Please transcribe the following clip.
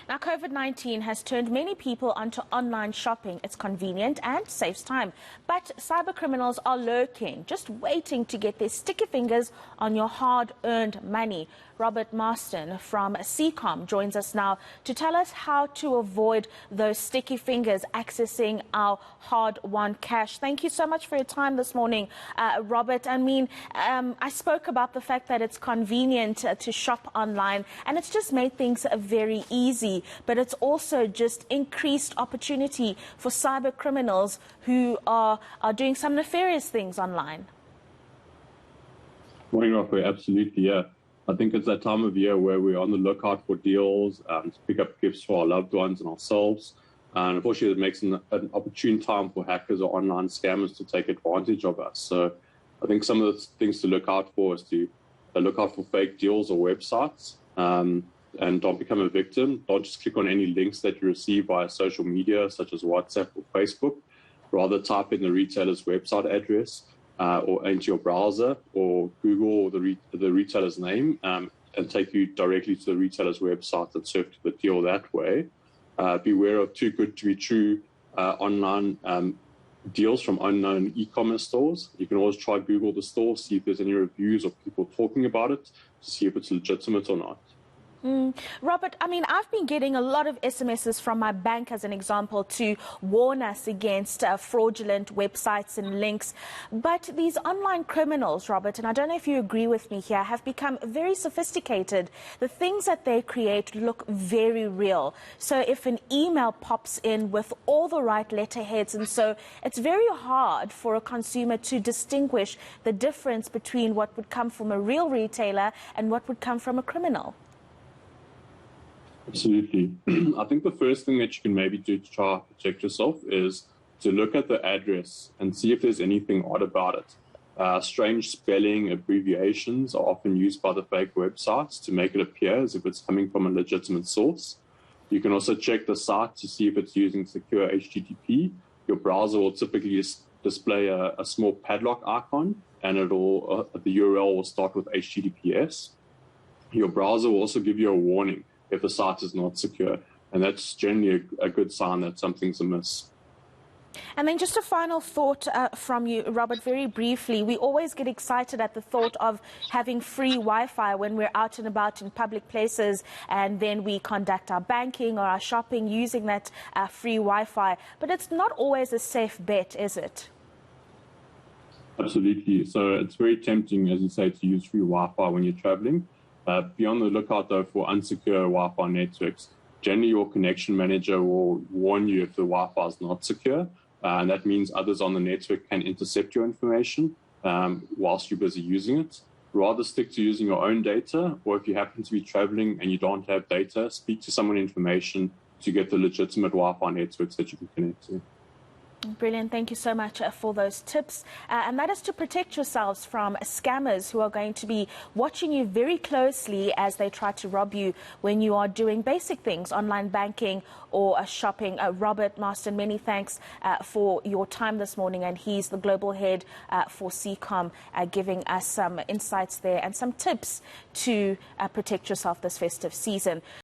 Now, COVID-19 has turned many people onto online shopping. It's convenient and saves time. But cybercriminals are lurking, just waiting to get their sticky fingers on your hard-earned money. Robert Marston from SeaCom joins us now to tell us how to avoid those sticky fingers accessing our hard-won cash. Thank you so much for your time this morning, Robert. I spoke about the fact that it's convenient to shop online, and it's just made things very easy, but it's also just increased opportunity for cyber criminals who are doing some nefarious things online. Morning, Rafa. Absolutely, yeah. I think it's that time of year where we're on the lookout for deals to pick up gifts for our loved ones and ourselves. And unfortunately, it makes an opportune time for hackers or online scammers to take advantage of us. So I think some of the things to look out for is to look out for fake deals or websites, and don't become a victim. Don't just click on any links that you receive via social media, such as WhatsApp or Facebook. Rather type in the retailer's website address or into your browser, or Google the retailer's name and take you directly to the retailer's website and surf to the deal that way. Beware of too good to be true online deals from unknown e-commerce stores. You can always try Google the store, see if there's any reviews or people talking about it to see if it's legitimate or not. Robert, I've been getting a lot of SMSs from my bank, as an example, to warn us against fraudulent websites and links. But these online criminals, Robert, and I don't know if you agree with me here, have become very sophisticated. The things that they create look very real. So if an email pops in with all the right letterheads, and so it's very hard for a consumer to distinguish the difference between what would come from a real retailer and what would come from a criminal. Absolutely. I think the first thing that you can maybe do to try to protect yourself is to look at the address and see if there's anything odd about it. Strange spelling, abbreviations are often used by the fake websites to make it appear as if it's coming from a legitimate source. You can also check the site to see if it's using secure HTTP. Your browser will typically display a small padlock icon, and the URL will start with HTTPS. Your browser will also give you a warning if the site is not secure, and that's generally a good sign that something's amiss. And then just a final thought from you, Robert, very briefly. We always get excited at the thought of having free Wi-Fi when we're out and about in public places, and then we conduct our banking or our shopping using that free Wi-Fi. But it's not always a safe bet, is it? Absolutely. So it's very tempting, as you say, to use free Wi-Fi when you're traveling. Be on the lookout, though, for unsecure Wi-Fi networks. Generally, your connection manager will warn you if the Wi-Fi is not secure, and that means others on the network can intercept your information whilst you're busy using it. Rather stick to using your own data, or if you happen to be traveling and you don't have data, speak to someone in information to get the legitimate Wi-Fi networks that you can connect to. Brilliant. Thank you so much for those tips. And that is to protect yourselves from scammers who are going to be watching you very closely as they try to rob you when you are doing basic things, online banking or shopping. Robert Marston, many thanks for your time this morning. And he's the global head for SeaCom, giving us some insights there and some tips to protect yourself this festive season.